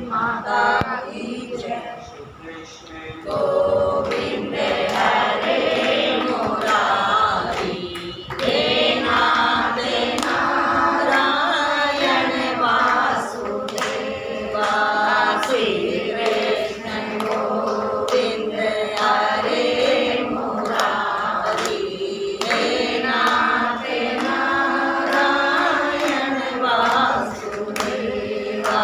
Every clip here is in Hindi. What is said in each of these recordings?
माता की जय। गोविंद हरे मुरारी, हे नाथ नारायण वासुदेवा। श्री कृष्ण गोविंद हरे मुरारी, हे नाथ नारायण वासुदेवा।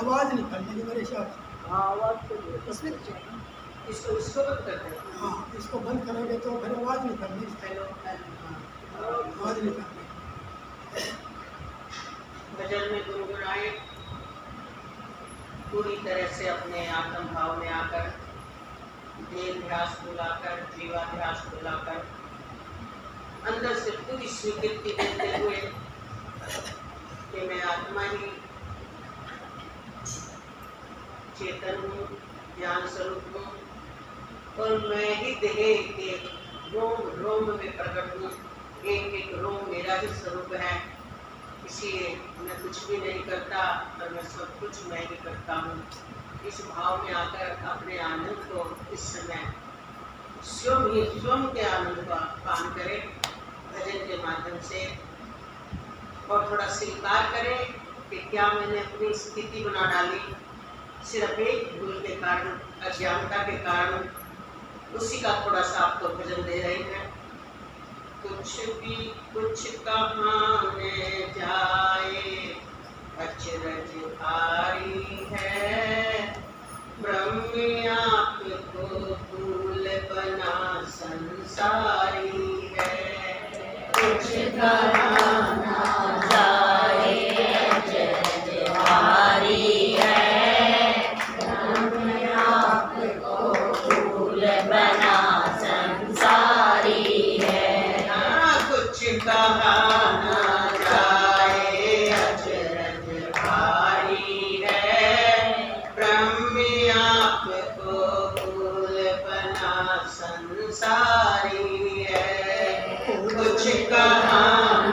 आवाज निकलने की मेरे साथ आवाज इसमें इसको बंद कर दे। हाँ, इसको बंद करोगे तो फिर आवाज निकलनी। आवाज निकलनी। भजन में गुनगुनाए, पूरी तरह से अपने आत्म भाव में आकर, देहाध्यास को लाकर, जीवाध्यास को लाकर, अंदर से पूरी स्वीकृति देते हुए कि मैं आत्मा ही चेतन हूँ, ज्ञान स्वरूप हूँ, और मैं ही देह के रोम रोम में प्रकट हूँ। एक एक रोम मेरा ही स्वरूप है, इसलिए मैं कुछ भी नहीं करता और मैं सब कुछ मैं ही करता हूँ। इस भाव में आकर अपने आनंद को इस समय स्वयं के आनंद का पान करें भजन के माध्यम से, और थोड़ा स्वीकार करें कि क्या मैंने अपनी स्थिति बना डाली सिर्फ एक भूल के कारण, अज्ञानता के कारण। उसी का थोड़ा सा आपको भजन दे रहे हैं। कुछ भी कुछ कहाने जाए, अचरज भारी है, ब्रह्म आपको फूल बना संसारी है। कुछ कहना जाए, अचरज भारी है, ब्रह्म आपको फूल बना संसारी है। कुछ कहा न जाए, अचरज भारी है, ब्रह्म आपको फूल बना संसारी है। कुछ कहा न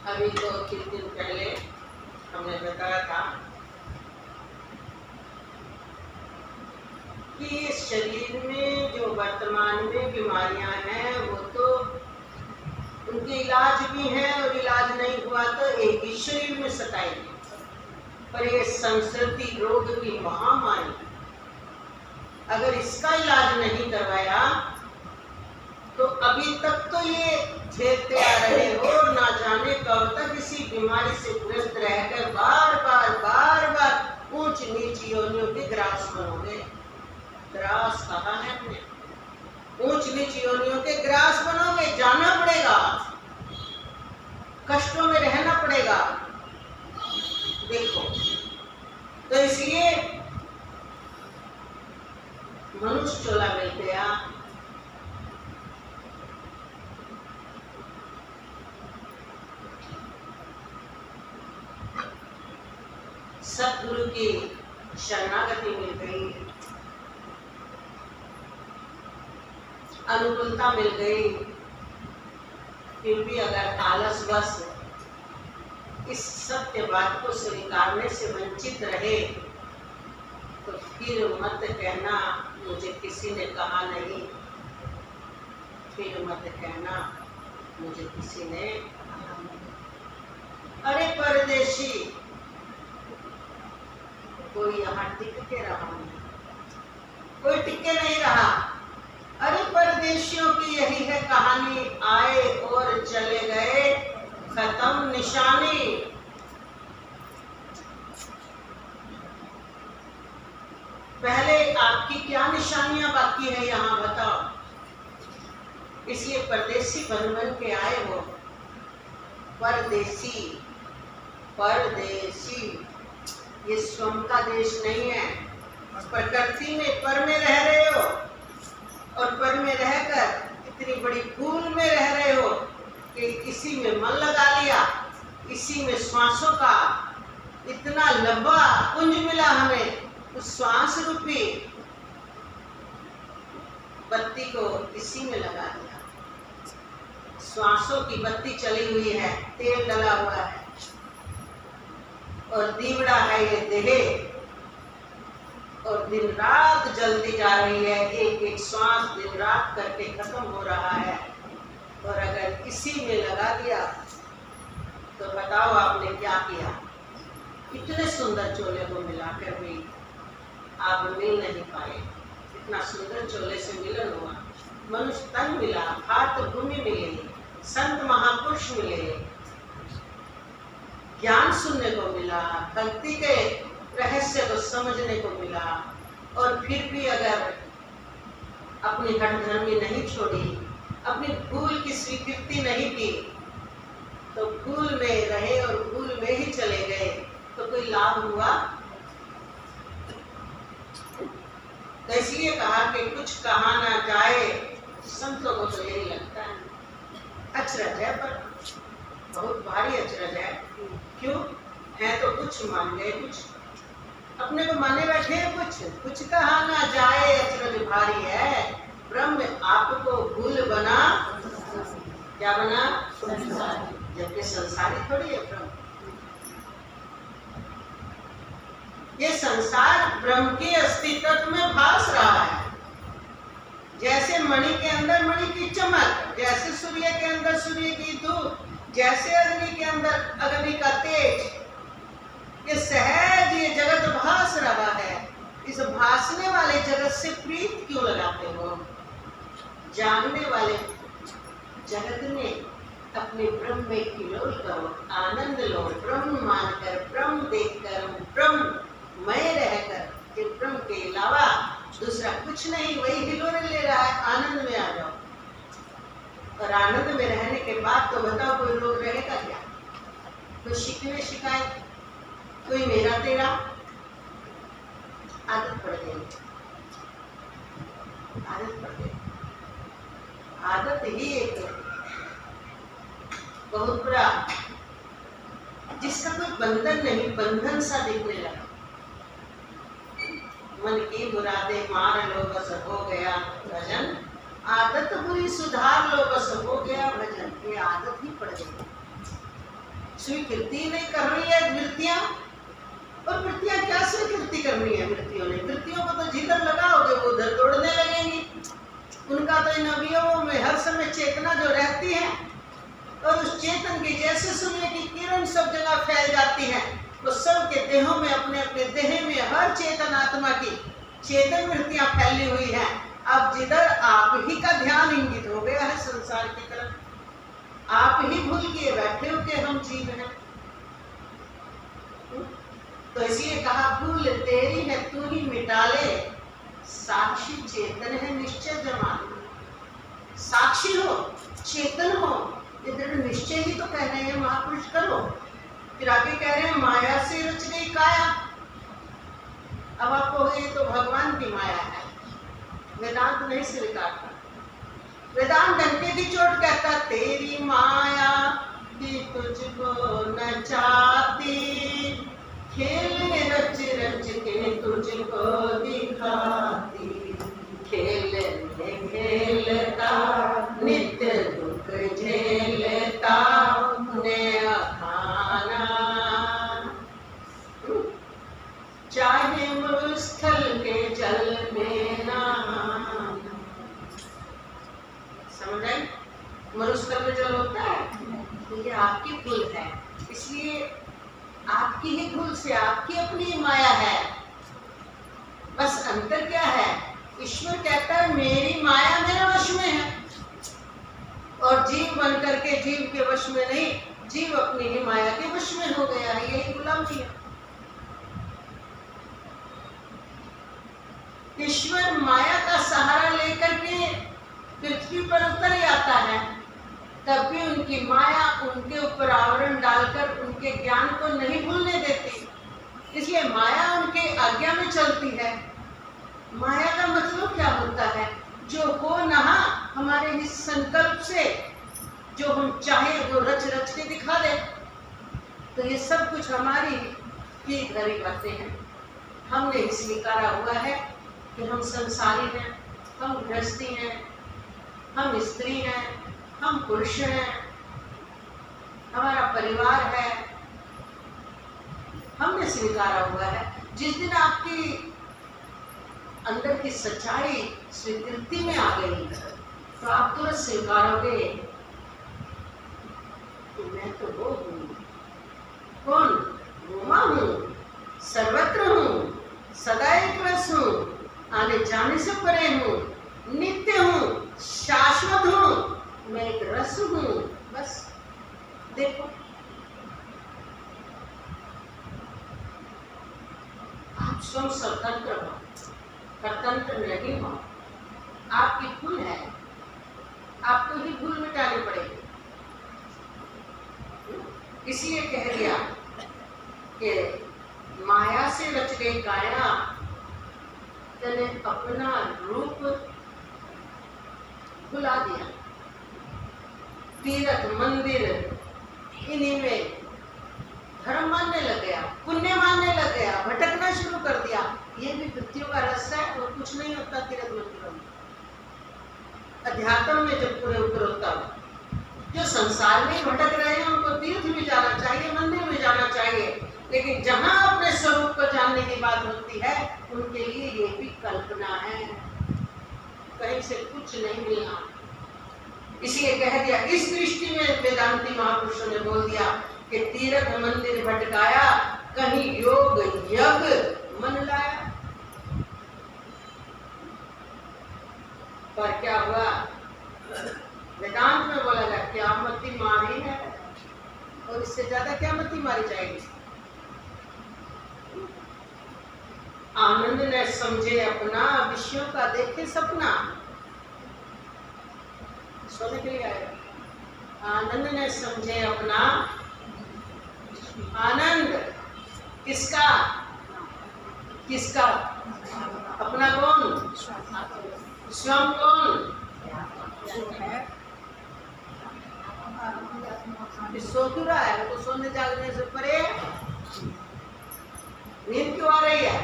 अभी 2-3 दिन पहले हमने बताया था कि इस शरीर में जो वर्तमान में बीमारियां हैं वो तो उनके इलाज भी हैं और इलाज नहीं हुआ तो एक ही शरीर में सताएगी। पर ये संस्कृति रोग की महामारी, अगर इसका इलाज नहीं करवाया तो अभी तक तो ये झेलते आ रहे हो, ना जाने कब तक इसी बीमारी से ग्रस्त रहकर बार बार ऊंच नीच योनियों के ग्रास बनोगे। ग्रास कहा है हमने, ऊंच नीच योनियों के ग्रास बनोगे, जाना पड़ेगा, कष्टों में रहना पड़ेगा। देखो तो इसलिए मनुष्य चोला मिल गया। सतगुरु की शरणागति मिल गई, अनुकूलता मिल गई, फिर भी अगर आलसवश इस सत्य बात को स्वीकारने से वंचित रहे तो फिर मत कहना मुझे किसी ने कहा नहीं, फिर मत कहना मुझे किसी ने कहा नहीं। अरे परदेशी, कोई यहाँ टिक के रहा नहीं, कोई टिके नहीं रहा। अरे परदेशियों की यही है कहानी, आए और चले गए, खत्म निशानी। पहले आपकी क्या निशानियां बाकी है यहाँ बताओ। इसलिए परदेसी बन बन के आए हो। परदेसी, परदेसी ये स्वयं का देश नहीं है। प्रकृति में पर में रह रहे हो और पर में रहकर इतनी बड़ी भूल में रह रहे हो कि इसी में मन लगा लिया, इसी में श्वासों का इतना लंबा कुंज मिला हमें, उस श्वास रूपी बत्ती को इसी में लगा दिया। श्वासों की बत्ती चली हुई है, तेल डला हुआ है और दीवड़ा है ये देह, और दिन रात जलती जा रही है, एक एक श्वास दिन रात करके खत्म हो रहा है। और अगर इसी में लगा दिया तो बताओ आपने क्या किया। इतने सुंदर चोले को मिलाकर भी आप मिल नहीं पाए। इतना सुंदर चोले से मिलन हुआ, मनुष्य तन मिला, हाथ भूमि मिले, संत महापुरुष मिले, ज्ञान सुनने को मिला, भक्ति के रहस्य को समझने को मिला। और फिर भी अगर अपनी हठधर्मी नहीं छोड़ी, अपनी भूल की स्वीकृति नहीं की, तो भूल में रहे और भूल में ही चले गए, तो कोई लाभ हुआ। तो इसलिए कहा कि कुछ कहा ना जाए, संतों को तो यही लगता है। अचरज है, पर बहुत भारी अचरज है। क्यों है तो कुछ मान गए, कुछ अपने को माने बैठे हैं, कुछ कहा ना जाए, अचरज भारी है। ब्रह्म आपको भूल बना, क्या बना? संसारी। जबकि संसारी थोड़ी है ब्रह्म। ये संसार ब्रह्म के अस्तित्व में भास रहा है। जैसे मणि के अंदर मणि की चमक, जैसे सूर्य के अंदर सूर्य की धूप, जैसे अग्नि के अंदर अग्नि का तेज, ये सहज ये जगत भास रहा है। इस भासने वाले जगत से प्रीत क्यों लगाते हो? जानने वाले जगत में अपने ब्रह्म में किलोल करो, आनंद लो, ब्रह्म मानकर, ब्रह्म देखकर, ब्रह्ममय रहकर, कि ब्रह्म के अलावा दूसरा कुछ नहीं, वही हिलोरे ले रहा है। आनंद में आ जाओ। और आनंद में रहने के बाद तो बताओ कोई रोग रहेगा क्या? कोई शिकवे शिकायत, कोई मेरा तेरा? आदत पड़ गई, आदत पड़ गई। आदत ही एक बहुत बड़ा, जिसका कोई बंधन नहीं, बंधन सा दिखने लगा। मन की मुरादे मार लो बस हो गया भजन, आदत बुरी सुधार लो बस हो गया भजन। ये आदत ही पड़ गई। स्वीकृति नहीं कर रही है वृत्तियां। और वृत्तियां क्या स्वीकृति करनी है वृत्तियों ने? वृत्तियों को तो जिधर लगाओगे वो उधर दौड़ने लगेंगी। उनका तो इन अवयवों में हर समय चेतना जो रहती है, और उस चेतन की जैसे सूर्य की किरण सब जगह फैल जाती है, वो सब के देहों में, अपने अपने देह में हर चेतन आत्मा की चेतन वृत्तियां फैली हुई हैं। अब जिधर आप ही का ध्यान इंगित हो गया है संसार की तरफ, आप ही भूल के बैठे हो कि हम जीव हैं। तो इसलिए कहा भूल तेरी है तू ही मिटा ले, साक्षी चेतन है निश्चय जमान। साक्षी हो, चेतन हो, ये दृढ़ निश्चय ही तो कह रहे हैं महापुरुष करो। फिर आगे कह रहे हैं माया से रच गई काया। अब आपको ये तो भगवान की माया है, वेदांत नहीं स्वीकारता। वेदांत डंके की चोट कहता तेरी माया कि तुझको न चाहती, खेल रच रच के तुझको दिखाती, खेल में खेलता नित्य दुख झेलता ने अखाना, चाहे मरुस्थल के जल में नहाना। समझ आए? मरुस्थल में जल होता है, तो ये आपकी भूल है। इसलिए आपकी ही भूल से आपकी अपनी माया है। बस अंतर क्या है? ईश्वर कहता है मेरी माया मेरे वश में है, और जीव बन करके जीव के वश में नहीं, जीव अपनी ही माया के वश में हो गया है। यही गुलामी है। ईश्वर माया का सहारा लेकर के पृथ्वी पर उतर आता है, तब भी उनकी माया उनके ऊपर आवरण डालकर उनके ज्ञान को नहीं भूलने देती। इसलिए माया उनके आज्ञा में चलती है। माया का मतलब क्या होता है? जो हो नहा हमारे इस संकल्प से, जो हम चाहे वो रच रच के दिखा दे। तो ये सब कुछ हमारी की धरी बातें हैं। हमने स्वीकारा हुआ है कि हम संसारी हैं, हम गृहस्थी हैं, हम स्त्री हैं, हम पुरुष हैं, हमारा परिवार है। हमने स्वीकारा हुआ है। जिस दिन आपकी अंदर की सच्चाई स्वीकृति में आ गई तो आप तुरंत स्वीकारोगे कि मैं तो वो हूँ। कौन? वो माँ हूँ, सर्वत्र हूँ, सदा एक रस हूँ, आने जाने से परे हूँ, नित्य हूँ, शाश्वत हूँ, मैं एक रस हूँ। बस देखो, आप स्वयं स्वतंत्र हो, स्वतंत्र नहीं हो। आपकी भूल है, आपको ही भूल मिटानी पड़ेगी। इसलिए कह दिया कि माया से रच गई काया, तने अपना रूप भुला दिया। तीर्थ मंदिर इन्हीं में धर्म मानने लग गया, पुण्य मानने लग गया, भटकना शुरू कर दिया। ये भी वृत्तियों का रस है और कुछ नहीं होता तीर्थ मंदिरों में। अध्यात्म में जब पूरे ऊपर होता, जो संसार में भटक रहे हैं उनको तीर्थ में जाना चाहिए, मंदिर में जाना चाहिए, लेकिन जहां अपने स्वरूप को जानने की बात होती है उनके लिए ये भी कल्पना है, कहीं से कुछ नहीं मिलना। इसलिए कह दिया, इस दृष्टि में वेदांती महापुरुषों ने बोल दिया कि तीर्थ मंदिर भटकाया, कहीं योग यज्ञ मन लाया। पर क्या हुआ? वेदांत में बोला गया क्या मति मारी है, और इससे ज्यादा क्या मति मारी जाएगी। आनंद ने समझे अपना, विषयों का देखे सपना। सोने के लिए आएगा। आनंद ने समझे अपना, आनंद किसका? किसका? अपना कौन? स्वयं कौन? सो क्यों रहा है? वो सोने जागने से परे नींद क्यों आ रही है?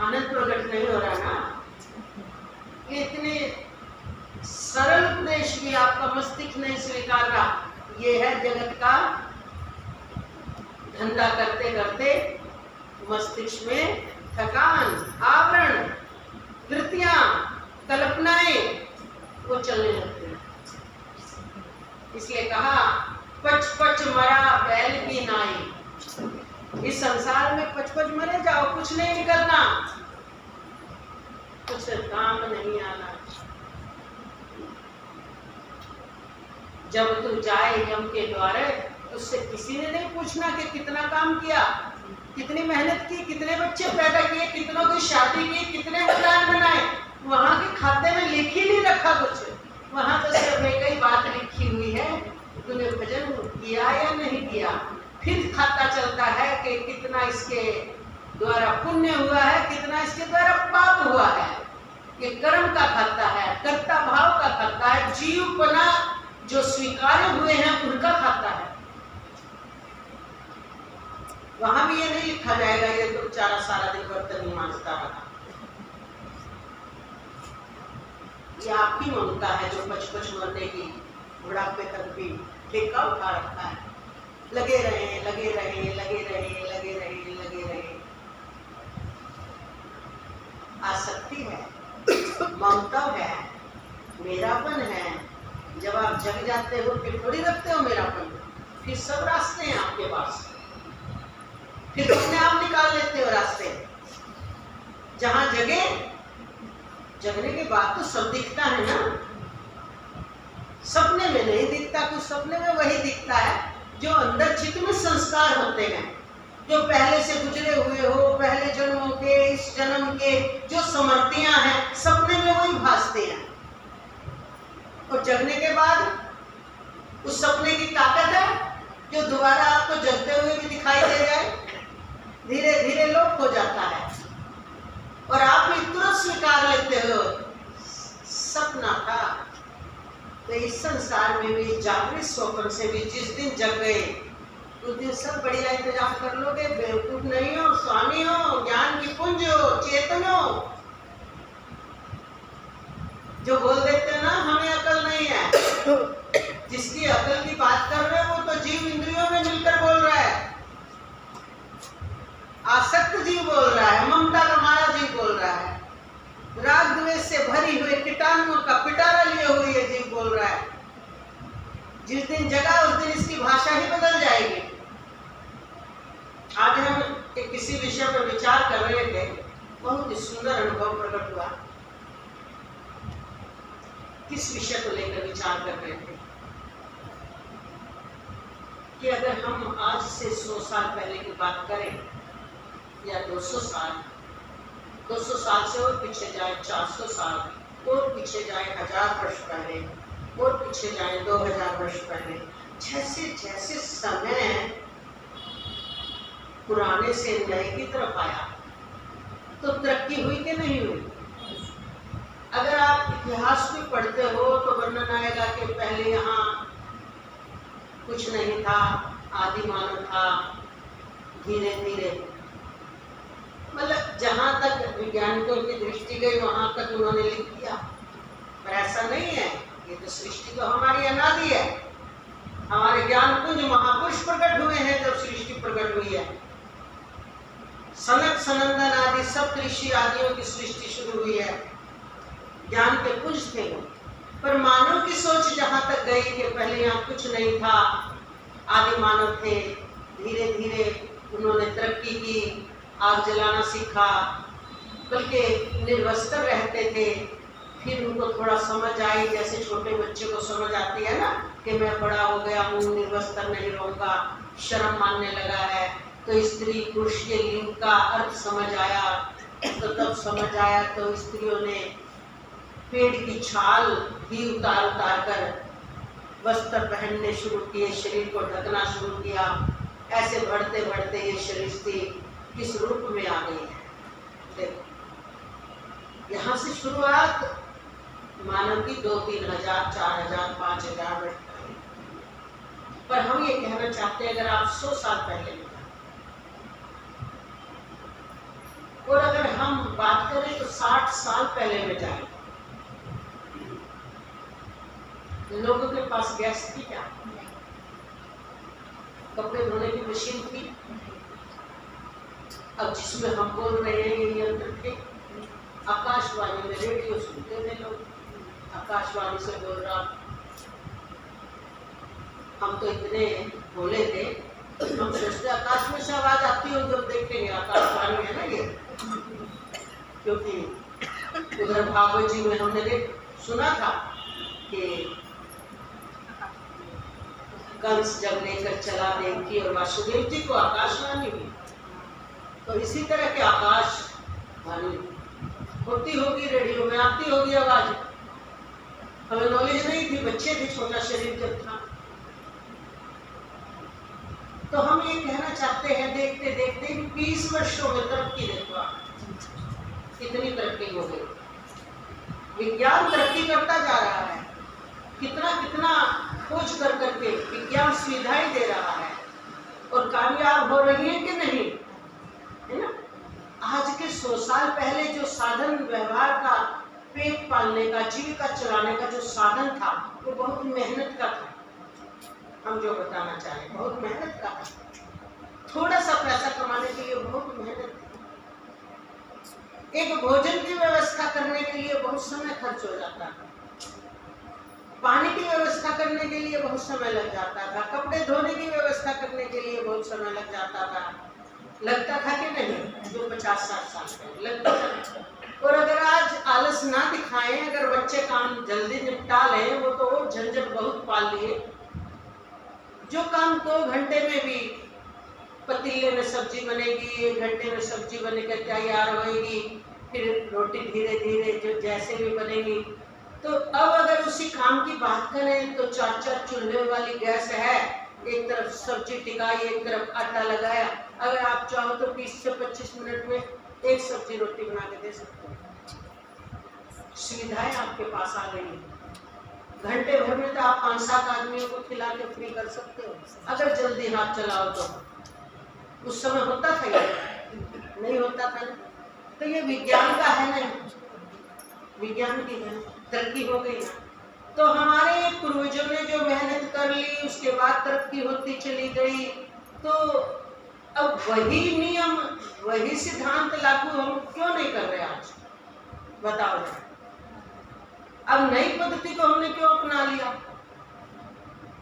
आनंद प्रकट नहीं हो रहा ना। ये इतने सरल उपदेश भी आपका मस्तिष्क नहीं स्वीकार रहा। ये है जगत का धंधा करते करते मस्तिष्क में थकान, आवरण, कृतियां, कल्पनाएं वो चलने लगती हैं। इसलिए कहा पच पच मरा बैल की नाई। इस संसार में पच पच मरे जाओ, कुछ नहीं निकलना, कुछ काम नहीं आना। जब तू जाए यम के द्वारे, उससे किसी ने नहीं पूछना कि कितना काम किया, कितनी मेहनत की, कितने बच्चे पैदा किए, कितनों की शादी की, कितने मकान बनाए। वहां के खाते में लिख ही नहीं रखा कुछ। वहां तो सिर्फ एक ही बात लिखी हुई है, तूने भजन किया या नहीं किया। फिर खाता चलता है कि कितना इसके द्वारा पुण्य हुआ है, कितना इसके द्वारा पाप हुआ है। ये कर्म का खाता है, कर्ता भाव का खाता है, जीवपना जो स्वीकार्य हुए हैं उनका खाता है। वहां भी ये नहीं लिखा जाएगा ये तो बेचारा सारा दिन बर्तन ही मांजता रहा। ये आपकी ममता है जो पच पच मरने की बुढ़ापे तक भी ठेका उठा रखा है। लगे रहे, लगे रहे, लगे रहे, लगे रहे, लगे रहे। आसक्ति है, ममता है, मेरापन है। जब आप जग जाते हो फिर थोड़ी रखते हो मेरापन, फिर सब रास्ते हैं आपके पास, फिर अपने आप निकाल लेते हो रास्ते। जहां जगे, जगने के बाद तो सब दिखता है ना। सपने में नहीं दिखता कुछ, सपने में वही दिखता है जो अंदर चित्त में संस्कार होते हैं, जो पहले से गुजरे हुए हो, पहले जन्मों के, इस जन्म के जो स्मृतियां हैं, सपने में वही भासते हैं। और जगने के बाद उस सपने की ताकत है जो दोबारा आपको जगते हुए भी दिखाई दे जाए, धीरे धीरे लोप हो जाता है और आप भी तुरंत स्वीकार लेते हो सपना था। तो इस संसार में भी जागृत स्वप्न से भी जिस दिन जग गए उस दिन सब बढ़िया इंतजाम कर लोगे। बेवकूफ नहीं हो, स्वामी हो, ज्ञान की पुंज हो, चेतन हो। जो बोल देते ना हमें अकल नहीं है, जिसकी अकल की बात कर रहे हो वो तो जीव इंद्रियों में मिलकर बोल रहा है। आसक्त जीव बोल रहा है, ममता का मारा जीव बोल रहा है, राग द्वेष से भरी हुए कीटाणुओं का पिटारा लिए हुए ये जीव बोल रहा है। जिस दिन जगा उस दिन इसकी भाषा ही बदल जाएगी। आज हम एक किसी विषय पर विचार कर रहे थे, बहुत ही सुंदर अनुभव प्रकट हुआ। किस विषय को लेकर विचार कर रहे थे कि अगर हम आज से 100 साल पहले की बात करें या 200 साल, 200 साल से और पीछे जाए 400 साल और पीछे जाए 1000 वर्ष पहले और पीछे जाए 2000 वर्ष पहले, जैसे जैसे समय पुराने से नए की तरफ आया तो तरक्की हुई कि नहीं हुई। अगर आप इतिहास भी पढ़ते हो तो वर्णन आएगा कि पहले यहाँ कुछ नहीं था, आदि मानव था, धीरे धीरे मतलब जहां तक वैज्ञानिकों की दृष्टि गई वहां तक उन्होंने लिख दिया। पर ऐसा नहीं है, ये तो सृष्टि तो हमारी अनादि है। हमारे ज्ञान कुंज महापुरुष प्रकट हुए हैं जब सृष्टि प्रकट हुई है। सनक सनंदन आदि सब ऋषि आदियों की सृष्टि शुरू हुई है, ज्ञान के पुंज थे वो। पर मानव की सोच जहां तक गई कि पहले यहाँ कुछ नहीं था, आदि मानव थे, धीरे धीरे उन्होंने तरक्की की, आग जलाना सीखा, बल्कि निर्वस्त्र रहते थे। फिर उनको थोड़ा समझ आई, जैसे छोटे बच्चे को समझ आती है ना कि मैं बड़ा हो गया हूँ, निर्वस्त्र नहीं रहूंगा, शर्म मानने लगा है। तो स्त्री पुरुष के लिंग का अर्थ समझ आया। तो तब समझ आया तो स्त्रियों ने पेड़ की छाल भी उतार उतार कर वस्त्र पहनने शुरू किए, शरीर को ढकना शुरू किया। ऐसे बढ़ते बढ़ते ये सृष्टि किस रूप में आ गई है। देखो यहाँ से शुरुआत मानव की 2-3 हजार, 4,000, 5,000 वर्ष पहले। पर हम ये कहना चाहते हैं अगर आप 100 साल पहले में और अगर हम बात करें तो 60 साल पहले में जाए, लोगों के पास गैस थी क्या? कपड़े धोने की मशीन थी। अब जिसमें हम बोल रहे हैं ये यंत्र थे। आकाशवाणी में रेडियो सुनते थे लोग, आकाशवाणी से बोल रहा। हम तो इतने भोले थे, हम सोचते आकाश में से आवाज आती हो जब देखेंगे आकाशवाणी है ना ये। क्योंकि उधर भागवत जी में हमने सुना था कि कंस जब लेकर चला देवकी और वासुदेव जी को आकाशवाणी में, तो इसी तरह के आकाशवाणी होती होगी, रेडियो में आती होगी आवाज। हमें नॉलेज नहीं थी, बच्चे थे, छोटा शरीर जब था। तो हम ये कहना चाहते हैं देखते देखते 20 वर्षों में तरक्की देखो, कितनी तरक्की हो गई। विज्ञान तरक्की करता जा रहा है, कितना कितना खोज कर करके विज्ञान सुविधाएं दे रहा है और कामयाब हो रही है कि नहीं, है ना। आज के 100 साल पहले जो साधन व्यवहार का, पेट पालने का, जीविका चलाने का जो साधन था वो बहुत मेहनत का था। हम जो बताना चाहें बहुत मेहनत का था। थोड़ा सा पैसा कमाने के लिए बहुत मेहनत थी। एक भोजन की व्यवस्था करने के लिए बहुत समय खर्च हो जाता था, पानी की व्यवस्था करने के लिए बहुत समय लग जाता था, कपड़े धोने की व्यवस्था करने के लिए बहुत समय लग जाता था। लगता था कि नहीं, जो 50-60 साल पहले लगता था। और अगर आज आलस ना दिखाएं, अगर बच्चे काम जल्दी निपटा लें, वो तो और झंझट बहुत पाल लिए। जो काम 2 घंटे में भी, पतीले में सब्जी बनेगी, 1 घंटे में सब्जी बनकर तैयार होएगी, फिर रोटी धीरे धीरे जो जैसे भी बनेगी। तो अब अगर उसी काम की बात करें तो 4-4 चूल्हे वाली गैस है, एक तरफ सब्जी टिकाई, एक तरफ आटा लगाया। अगर आप चाहो तो 20 से 25 मिनट में एक सब्जी रोटी बना के दे सकते हो। सुविधाएं आपके पास आ गई हैं। घंटे भर में तो आप 5-7 आदमियों को खिला के फ्री कर सकते हो, अगर जल्दी हाथ चलाओ तो। उस समय होता था ये? नहीं होता था। तो ये विज्ञान का है ना, विज्ञान की है, तरक्की हो गई ना। तो हमारे पूर्वजों ने जो मेहनत कर ली, उसके बाद तरक्की होती चली गई। तो अब वही नियम, वही सिद्धांत लागू हम क्यों नहीं कर रहे आज, बताओ जरा। अब नई पद्धति को हमने क्यों अपना लिया,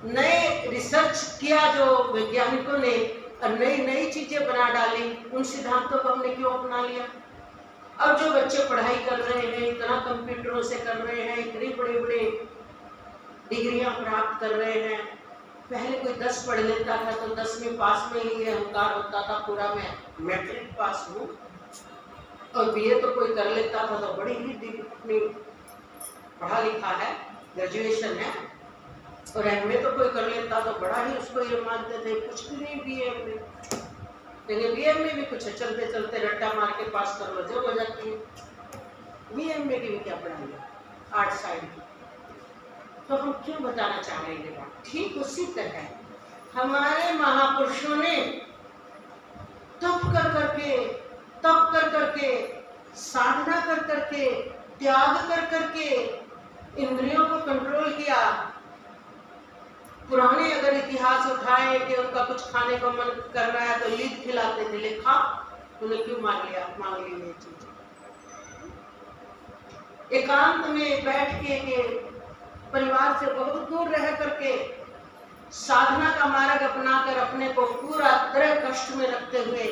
नए रिसर्च किया जो वैज्ञानिकों ने, और नई नई चीजें बना डाली, उन सिद्धांतों को हमने क्यों अपना लिया। अब जो बच्चे पढ़ाई कर रहे हैं, इतना कंप्यूटरों से कर रहे हैं, इतनी बड़ी बड़ी डिग्रियां प्राप्त कर रहे हैं। पहले कोई 10 पढ़ लेता था तो 10वीं पास में ही अहंकार होता था पूरा, मैं मैट्रिक पास हूँ। और बीए तो कोई कर लेता था तो बड़ी ही पढ़ा लिखा है, ग्रेजुएशन है। और एमए तो कोई कर लेता तो बड़ा ही उसको ये मानते थे, कुछ भी नहीं बीए में। लेकिन बीए में भी कुछ चलते चलते रट्टा मार के पास कर लो, जो हो जाती है। बीए में भी क्या पढ़ाई है, आर्ट साइड की। तो हम क्यों बताना चाह रहे हैं ये बात। ठीक उसी तरह हमारे महापुरुषों ने तप कर करके, साधना कर करके, त्याग कर करके इंद्रियों को कंट्रोल किया। पुराने अगर इतिहास उठाए कि उनका कुछ खाने को मन कर रहा है तो लीद खिलाते थे, लिखा उन्हें क्यों मांग ली ये चीज। एकांत में बैठ के परिवार से बहुत दूर रह करके साधना का मार्ग अपनाकर अपने को पूरा तरह कष्ट में रखते हुए,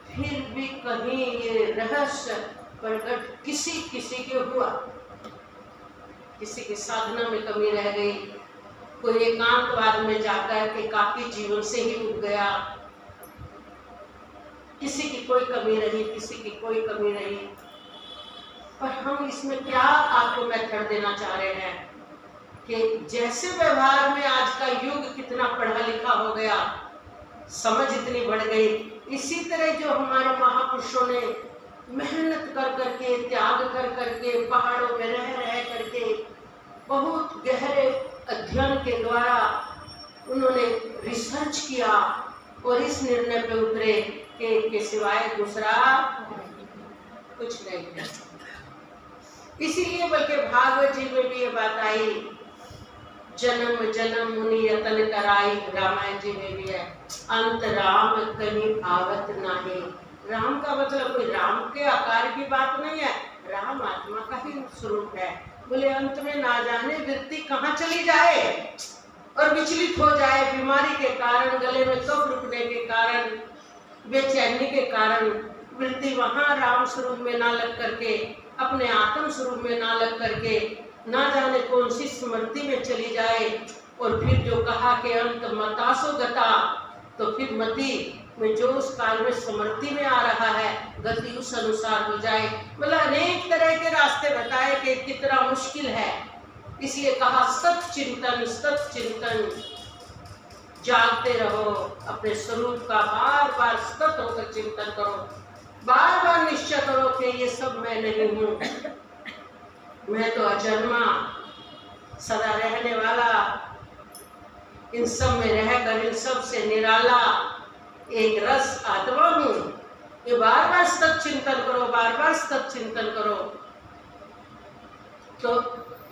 फिर भी कहीं ये रहस्य प्रकट किसी के हुआ, किसी की साधना में कमी रह गई, कोई एकांतवाद में जाकर के काफी जीवन से ही उठ गया। किसी की कोई कमी रही, किसी की कोई कमी रही। पर हम इसमें क्या आपको मेथड देना चाह रहे हैं कि जैसे व्यवहार में आज का युग कितना पढ़ा लिखा हो गया, समझ इतनी बढ़ गई, इसी तरह जो हमारे महापुरुषों ने मेहनत कर करके, त्याग कर करके, पहाड़ों में रह करके, बहुत गहरे अध्ययन के द्वारा उन्होंने रिसर्च किया और इस निर्णय पे उतरे कि सिवाय दूसरा कुछ नहीं है। इसीलिए बल्कि भागवत जी में भी ये बात आई जन्म जन्म मुनि यतन कराई, रामायण जी में भी है। अंत राम कहीं आवत नाही। राम का मतलब कोई राम के आकार की बात नहीं है, राम आत्मा का ही स्वरूप है। बोले अंत में ना जाने वृत्ति कहाँ चली जाए और विचलित हो जाए, बीमारी के कारण, गले में कफ रुकने के कारण, बेचैनी के कारण वृत्ति वहाँ राम स्वरूप में ना लग करके, अपने आत्म स्वरूप में ना लग करके, ना जाने कौन सी स्मृति में चली जाए। और फिर जो कहा कि अंत मतासो गता, तो फिर मति में जो उस काल में स्मृति में आ रहा है, गति उस अनुसार हो जाए। मतलब अनेक तरह के रास्ते बताए कि कितना मुश्किल है। इसलिए कहा सत चिंतन, जागते रहो, अपने स्वरूप का बार बार सतत होकर चिंतन करो, बार बार निश्चय करो कि ये सब मैं नहीं हूँ, मैं तो अजन्मा, सदा रहने वाला, इन सब में रहकर इन सब से निराला एक रस आत्मा हूँ। ये बार बार सतत चिंतन करो, बार बार सतत चिंतन करो। तो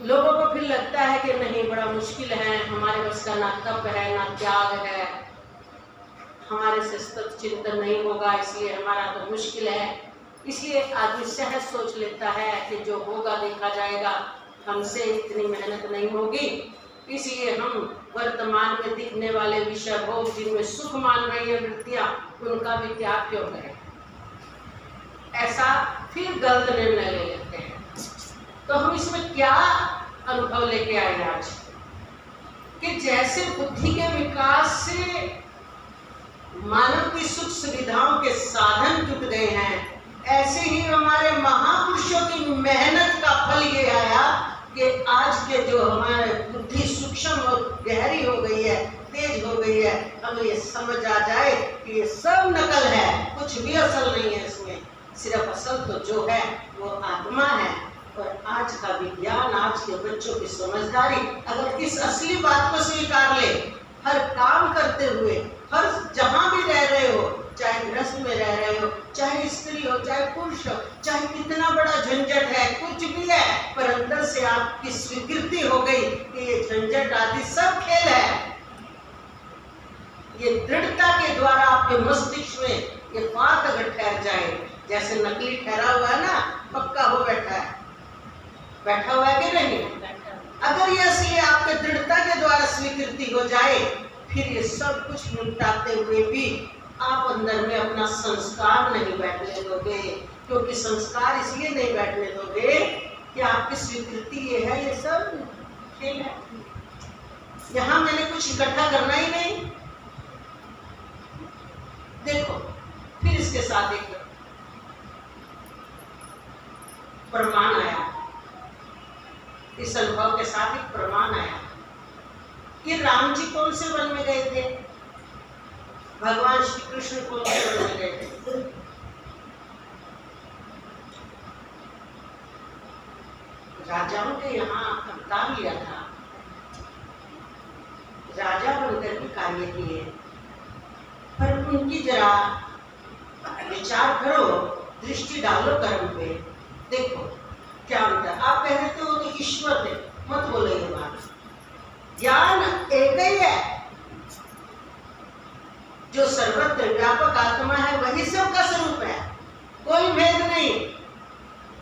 लोगों को फिर लगता है कि नहीं, बड़ा मुश्किल है, हमारे बस का ना तप है ना त्याग है, हमारे से सतत चिंतन नहीं होगा, इसलिए हमारा तो मुश्किल है। इसलिए आदमी सहज सोच लेता है कि जो होगा देखा जाएगा, हमसे इतनी मेहनत नहीं होगी, इसलिए हम वर्तमान में दिखने वाले विषय भोग जिनमें सुख मान रही है वृत्तियां, उनका भी त्याग क्यों करें। ऐसा फिर गलत निर्णय ले लेते हैं। तो हम इसमें क्या अनुभव लेके आए आज, कि जैसे बुद्धि के विकास से मानव की सुख सुविधाओं के साधन टूट गए हैं, ऐसे ही हमारे महापुरुषों की मेहनत का फल ये आया कि आज के जो हमारे बुद्धि सूक्ष्म और गहरी हो गई है, तेज हो गई है, हमें ये समझ आ जाए कि ये सब नकल है, कुछ भी असल नहीं है इसमें, सिर्फ असल तो जो है वो आत्मा है। और आज का विज्ञान, आज के बच्चों की समझदारी अगर इस असली बात को स्वीकार ले, हर काम करते हुए, हर जहां भी रह रहे हो, चाहे गृहस्थ में रह रहे हो, चाहे स्त्री हो, चाहे पुरुष हो, चाहे कितना बड़ा झंझट है, कुछ भी है, पर अंदर से आपकी स्वीकृति हो गई कि ये झंझट आदि सब खेल है। ये दृढ़ता के द्वारा आपके मस्तिष्क में ये बात अगर ठहर जाए, जैसे नकली ठहरा हुआ है ना, पक्का हो बैठा है, बैठा हुआ है कि नहीं, अगर ये असली आपके दृढ़ता के द्वारा स्वीकृति हो जाए, फिर ये सब कुछ निपटाते हुए भी आप अंदर में अपना संस्कार नहीं बैठने दोगे। क्योंकि संस्कार इसलिए नहीं बैठने दोगे कि आपकी स्वीकृति ये है, ये सब खेल है, यहाँ मैंने कुछ इकट्ठा करना ही नहीं। देखो फिर इसके साथ एक प्रमाण आया, इस अनुभव के साथ एक प्रमाण आया कि राम जी कौन से वन में गए थे, भगवान श्री कृष्ण कौन से वन में गए थे। राजाओं ने यहाँ अवतार लिया था, राजा बनकर के कार्य किए, पर उनकी जरा विचार करो, दृष्टि डालो कर्म पे, देखो क्या होता है। आप कह रहे थे वो तो ईश्वर थे, मत बोलो ये बात, ज्ञान एक ही है, जो सर्वत्र व्यापक आत्मा है वही सबका स्वरूप है, कोई भेद नहीं।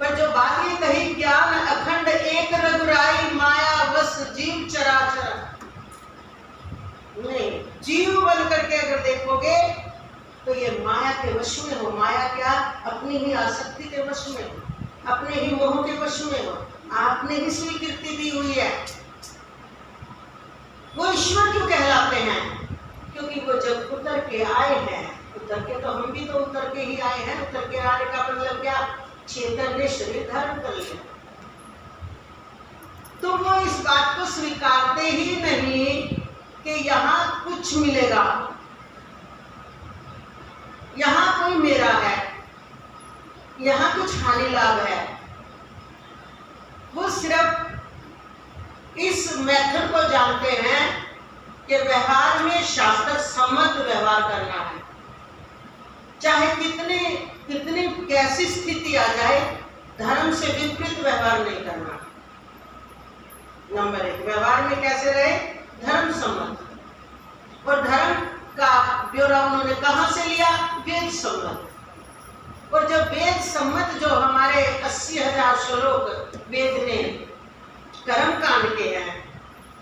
पर जो बात ये कही ज्ञान अखंड एक रघुराई, माया बस जीव चराचर, नहीं, जीव बन करके अगर देखोगे तो ये माया के वश में हो। माया क्या, अपनी ही आसक्ति के वश में हो, अपने ही मोह के वश में हो, आपने ही स्वीकृति दी हुई है। वो ईश्वर क्यों कहलाते हैं? क्योंकि वो जब उतर के आए हैं, उतर के, तो हम भी तो उतर के ही आए हैं, उतर के आने का मतलब क्या, चेतन ने शरीर धारण कर लिया, तो वो इस बात को स्वीकारते ही नहीं कि यहाँ कुछ मिलेगा, यहाँ कोई मेरा है, यहाँ कुछ हानि लाभ है। वो सिर्फ इस मेथड को जानते हैं कि व्यवहार में शास्त्र सम्मत व्यवहार करना है, चाहे कितनी कैसी स्थिति आ जाए, धर्म से विपरीत व्यवहार नहीं करना। नंबर 1 व्यवहार में कैसे रहे, धर्म सम्मत। और धर्म का ब्यौरा उन्होंने कहां से लिया, वेद सम्मत। और जब वेद सम्मत जो हमारे 80,000 श्लोक वेद में कर्म कांड के हैं,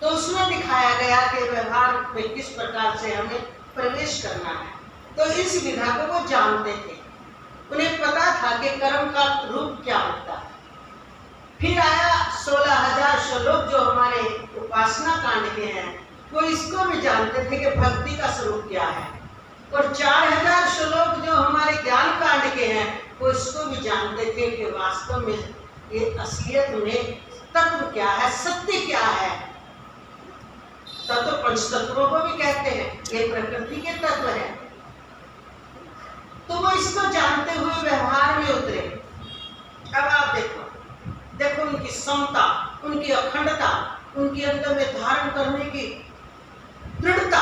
तो उसमें दिखाया गया कि व्यवहार में किस प्रकार से हमें प्रवेश करना है। तो इस विधा को वो जानते थे, उन्हें पता था कि कर्म का रूप क्या होता है। फिर आया 16,000 श्लोक जो हमारे उपासना कांड के हैं, वो इसको भी जानते थे कि भक्ति का स्वरूप क्या है। और 4,000 श्लोक जो हमारे ज्ञान कांड के हैं, वो इसको भी जानते थे कि वास्तव में ये असलियत में तत्व क्या है, सत्य क्या है। तत्व पंचतत्वों को भी कहते हैं, ये प्रकृति के तत्व है। तो वो इसको जानते हुए व्यवहार में उतरे। अब आप देखो उनकी समता, उनकी अखंडता, उनके अंदर में धारण करने की दृढ़ता,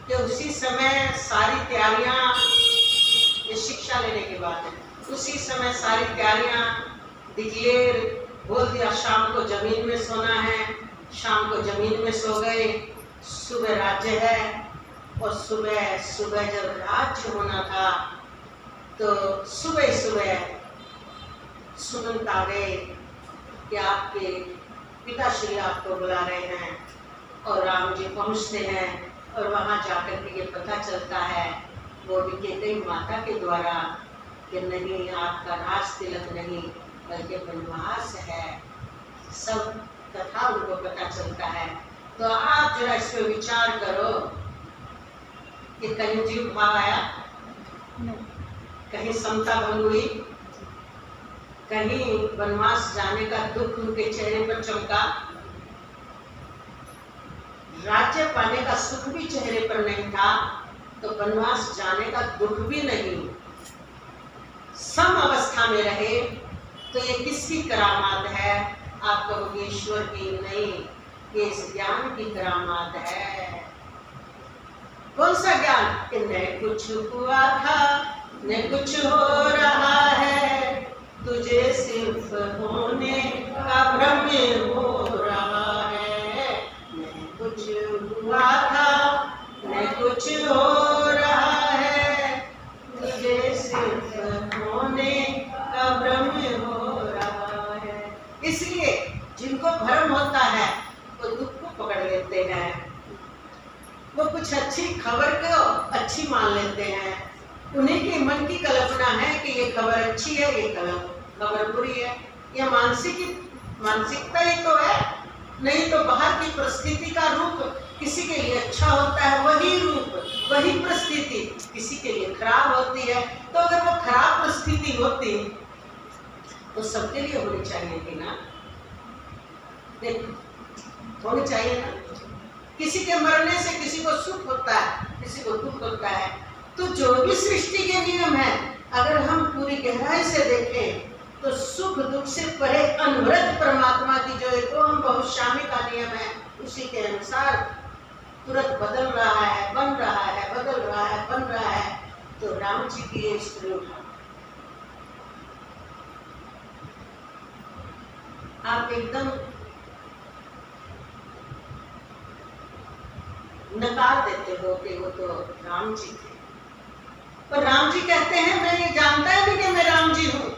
कि उसी समय सारी तैयारियां, ये शिक्षा लेने की बात है, उसी समय सारी तैयारियां डिक्लेयर बोल दिया, शाम को जमीन में सोना है, शाम को जमीन में सो गए। सुबह राज्य है, और सुबह जब राज्य होना था, तो सुबह सुमंत आ गए कि आपके पिताश्री आपको बुला रहे हैं। और राम जी पहुंचते हैं, और वहां जाकर के ये पता चलता है वो भी कहते माता के द्वारा कि नहीं, आपका राज तिलक नहीं बल्कि वनवास है। सब कथा उनको पता चलता है। तो आप जरा इस पर विचार करो कि कहीं जीव भाव आया, कहीं समता भंग हुई, कहीं वनवास जाने का दुख उनके चेहरे पर चमका, राज्य पाने का सुख भी चेहरे पर नहीं था, तो वनवास जाने का दुख भी नहीं। सम अवस्था में रहे, तो ये किसकी करामात है? आप कहोगे ईश्वर की, नहीं, ये इस ज्ञान की करामात है। कौन सा ज्ञान? कि न कुछ हुआ था न कुछ हो रहा है, तुझे सिर्फ होने का भ्रम हो रहा है। न कुछ हुआ था न कुछ हो रहा है, तुझे सिर्फ होने का भ्रम हो रहा है। इसलिए जिनको भ्रम होता है वो दुख को पकड़ लेते हैं, वो कुछ अच्छी खबर को अच्छी मान लेते हैं। उन्हीं के मन की कल्पना है कि ये खबर अच्छी है, ये खबर बुरी है। ये मानसिकता ही तो है, नहीं तो बाहर की परिस्थिति का रूप किसी के लिए अच्छा होता है, वही रूप वही परिस्थिति किसी के लिए खराब होती है। तो अगर वो खराब परिस्थिति होती तो सबके लिए होनी चाहिए थी ना, देखो होनी चाहिए ना। किसी के मरने से किसी को सुख होता है, किसी को दुख होता है। तो जो भी सृष्टि के नियम है, अगर हम पूरी गहराई से देखें तो सुख दुख से परे अनवरत परमात्मा की जो एक ओम बहुश्यामी का नियम है, उसी के अनुसार तुरंत बदल रहा है, बन रहा है, बदल रहा है, बन रहा है। तो राम जी की ये स्त्री उठा, आप एकदम नकार देते हो कि वो तो राम जी थे। पर राम जी कहते हैं मैं ये जानता है नहीं कि मैं राम जी हूँ,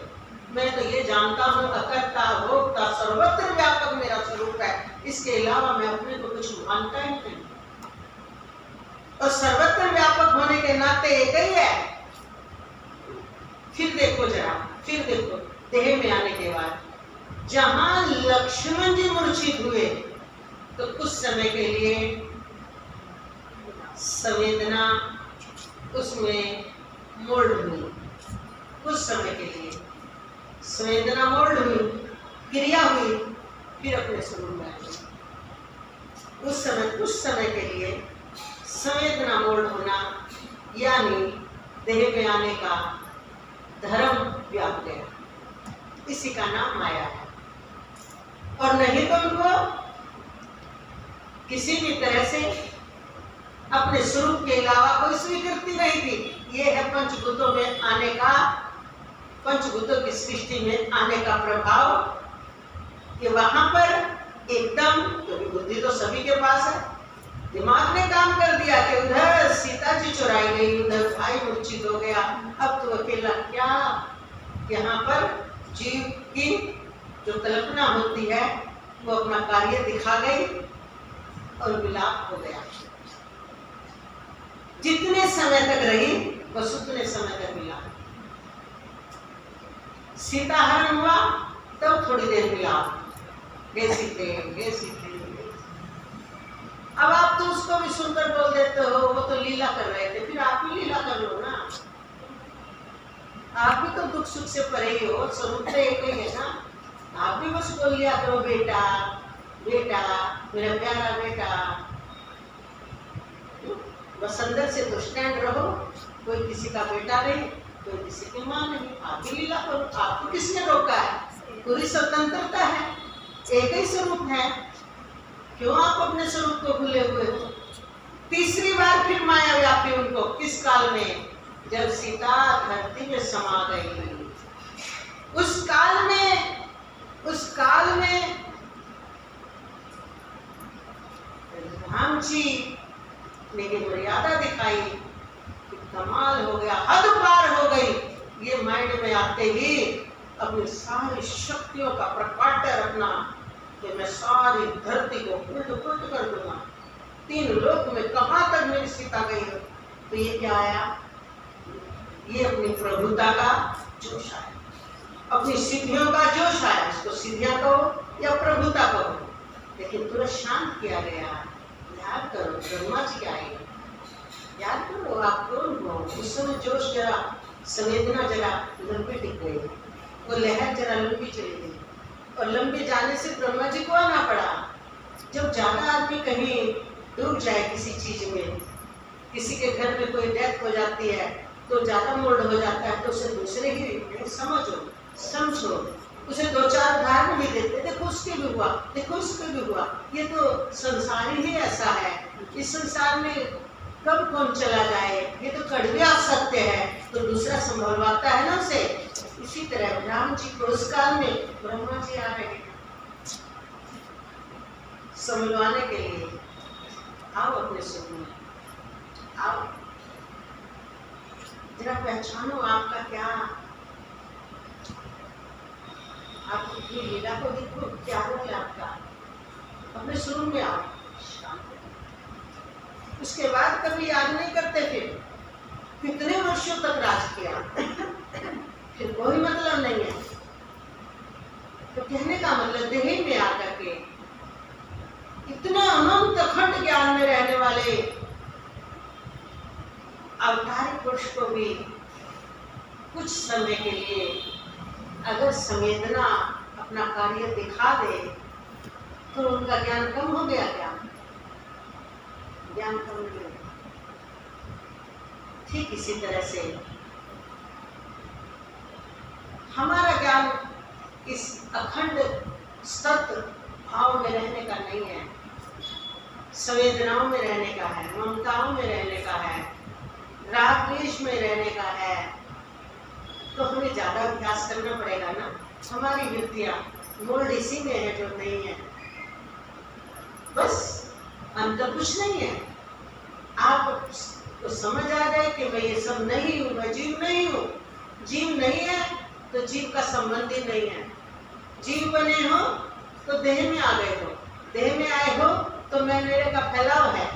मैं तो ये जानता हूँ अकर्ता भोक्ता सर्वत्र व्यापक मेरा स्वरूप है, इसके अलावा मैं अपने को कुछ मानता ही नहीं। और सर्वत्र व्यापक होने के नाते एक ही है। फिर देखो जरा, फिर देखो देह में आने के बाद जहां लक्ष्मण जी मूर्छित हुए तो कुछ समय के लिए संवेदना उसमें मोल्ड हुई, कुछ समय के लिए संवेदना मोल्ड हुई, क्रिया हुई, फिर अपने स्वरूप में आई। कुछ समय के लिए संवेदना मोल्ड होना, यानी देह में आने का धर्म व्याप गया, इसी का नाम माया है। और नहीं तो उनको किसी भी तरह से अपने स्वरूप के अलावा कोई स्वीकृति नहीं थी। ये है पंचभूतों में आने का, पंचभूतों की सृष्टि में आने का प्रभाव, कि वहां पर एकदम, क्योंकि बुद्धि तो सभी के पास है, दिमाग ने काम कर दिया कि उधर सीता जी चुराई गई, उधर भाई मूर्छित हो गया, अब तो अकेला क्या। यहाँ पर जीव की जो कल्पना होती है वो अपना कार्य दिखा गई और विलाप हो गया। जितने समय तक रही बस उतने समय तक मिला। सीता हरण हुआ तब थोड़ी देर मिलाप, गे सीते। अब आप तो उसको भी सुनकर बोल देते हो वो तो लीला कर रहे थे, फिर आप भी लीला कर लो ना। आप भी तो दुख सुख से परे ही हो, स्वरूप तो एक ही है ना। आप भी बस बोल लिया करो बेटा बेटा मेरा प्यारा बेटा, बस अंदर से तो स्टैंड रहो। कोई किसी का बेटा नहीं, कोई किसी की माँ नहीं, आप भी लीला करो। आपको किसने रोका है? पूरी स्वतंत्रता है, एक ही स्वरूप है, क्यों आप अपने स्वरूप को भूले हुए हो? तीसरी बार फिर माया व्यापी उनको, किस काल में? जब सीता धरती में समा गई। उस काल में राम जी ने ये मर्यादा दिखाई कि कमाल हो गया, हद पार हो गई। ये माइंड में आते ही अपनी सारी शक्तियों का प्रकाटर अपना कि मैं सारी धरती को उल्ट कर दूंगा। 3 लोक में कहां तक मेरी सीता गई हो। तो ये क्या आया? ये अपनी प्रभुता का जोश आया, अपनी सिद्धियों का जोश आया। इसको सिद्धियां कहो या प्रभुता कहो, लेकिन तुरंत शांत किया गया। याद करो ब्रह्मा जी आए, याद करो आप कौन हो। उस समय जोश जरा, संवेदना जरा लंबी टिक गई, वो लहर जरा लंबी चली गई, और लंबे जाने से ब्रह्मा जी को आना पड़ा। जब ज्यादा आदमी कहीं डूब जाए किसी चीज में, किसी के घर में कोई डेथ हो जाती है तो ज्यादा मोल्ड हो जाता है, तो उसे दूसरे ही समझो, उसे 2-4 उदाहरण भी देते, देखो उसके भी हुआ, देखो उसके भी हुआ। ये तो संसार ही ऐसा है, इस संसार में कब कौन चला जाए, ये तो कड़वा सत्य है, तो दूसरा संभलवाता है ना उसे। इसी तरह राम जी को उस काल में ब्रह्मा जी आ रहे हैं संभलवाने के लिए। आओ अपने सुख में आओ, जरा पहचानो आपका क्या, आप अपनी लीला को देखो, क्या हो गया आपका। अपने शुरू में आओ, उसके बाद कभी याद नहीं करते फिर कितने वर्षों तक राज किया, फिर कोई मतलब नहीं है। तो कहने का मतलब देह में आकर के इतना अनंत अखंड ज्ञान में रहने वाले अवतारी पुरुष को भी कुछ समय के लिए अगर संवेदना अपना कार्य दिखा दे तो उनका ज्ञान कम हो गया क्या? ज्ञान कम हो गया। ठीक इसी तरह से हमारा ज्ञान इस अखंड सत्य भाव में रहने का नहीं है, संवेदनाओं में रहने का है, ममताओं में रहने का है, राग द्वेष में रहने का है। तो हमें ज्यादा अभ्यास करना पड़ेगा ना। हमारी वृत्तियां मोल्ड इसी में है जो नहीं है, बस अंतर कुछ नहीं है। आप तो समझ आ जाए कि मैं ये सब नहीं हूँ, मैं जीव नहीं हूँ। जीव नहीं है तो जीव का संबंध ही नहीं है। जीव बने हो तो देह में आ गए हो, देह में आए हो तो मैं मेरे का फैलाव है,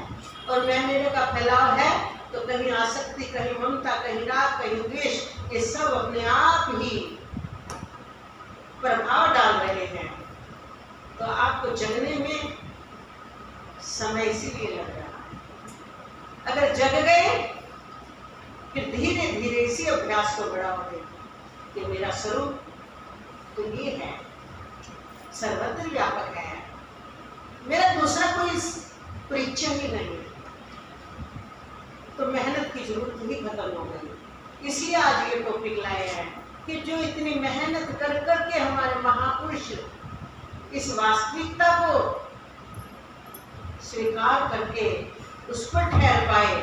और मैं मेरे का फैलाव है तो कहीं आसक्ति, कहीं ममता, कहीं राग, कहीं द्वेष, ये सब अपने आप ही प्रभाव डाल रहे हैं। तो आपको जगने में समय इसीलिए लग रहा है। अगर जग गए फिर धीरे धीरे इसी अभ्यास को बढ़ाओगे कि मेरा स्वरूप तो ये है, सर्वत्र व्यापक है, मेरा दूसरा कोई परिचय ही नहीं है। तो मेहनत की जरूरत ही खत्म हो गई। इसलिए आज ये टॉपिक लाए हैं कि जो इतनी मेहनत कर करके हमारे महापुरुष इस वास्तविकता को स्वीकार करके उस पर ठहर पाए,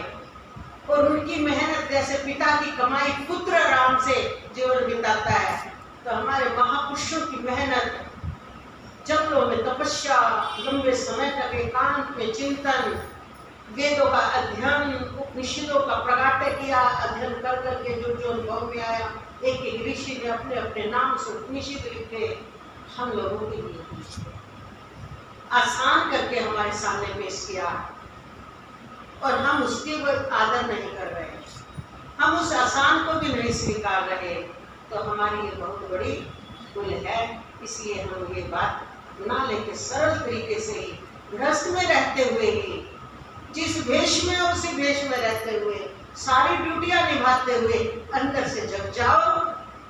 और उनकी मेहनत जैसे पिता की कमाई पुत्र आराम से जीवन बिताता है, तो हमारे महापुरुषों की मेहनत जंगलों में तपस्या, लंबे समय तक एकांत में चिंतन, वेदों का अध्ययन, उपनिषदों का प्रगाटे किया, अध्ययन कर करके जो जो अनुभव में आया, एक एक ऋषि ने अपने अपने नाम से उपनिषद लिखे, हम लोगों के लिए आसान करके हमारे सामने पेश किया, और हम उसके आदर नहीं कर रहे, हम उस आसान को भी नहीं स्वीकार रहे, तो हमारी ये बहुत बड़ी भूल है। इसलिए हम ये बात ना लेके सरल तरीके से ही, गृहस्थ में रहते हुए ही, जिस भेष में और उसी भेष में रहते हुए, सारी ड्यूटियां निभाते हुए अंदर से जग जाओ,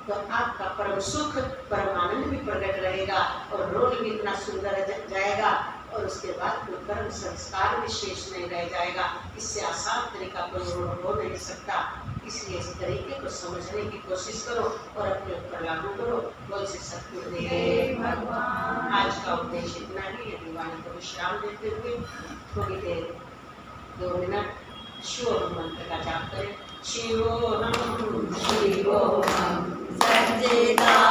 तो आपका परम सुख, परम आनंद भी प्रकट रहेगा, और रोल भी इतना सुंदर जाएगा, और उसके बाद कोई कर्म संस्कार भी शेष नहीं रह जाएगा। इससे आसान तरीका कोई हो नहीं सकता। इसलिए इस तरीके को समझने की कोशिश करो और अपने ऊपर लागू करो। बोल से सतगुरुदेव भगवान। आज का उपदेश इतना ही। यदि वाणी को विश्राम देते हुए थोड़ी देर 2 मिनट शिवोहम मंत्र का जाप करें। शिवोहम शिवोहम सच्चिदानंद